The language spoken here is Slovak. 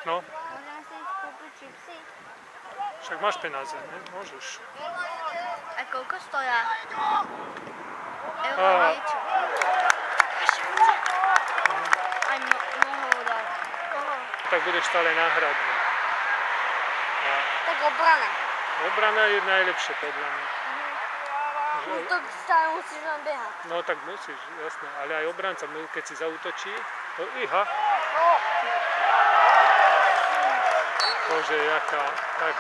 No. Môžem si ísť kúpiť čipsy? Však máš peniaze, ne? Môžeš. A koľko stoja? Euro niečo. Aj mohol dať. Tak budeš stále náhradný. Tak obrana. Obrana je najlepšie podľa mňa. No to stále musíš len behať. No tak musíš, jasné. Ale aj obranca, keď si zaútočí, to iha. Bože, jaká. Tak.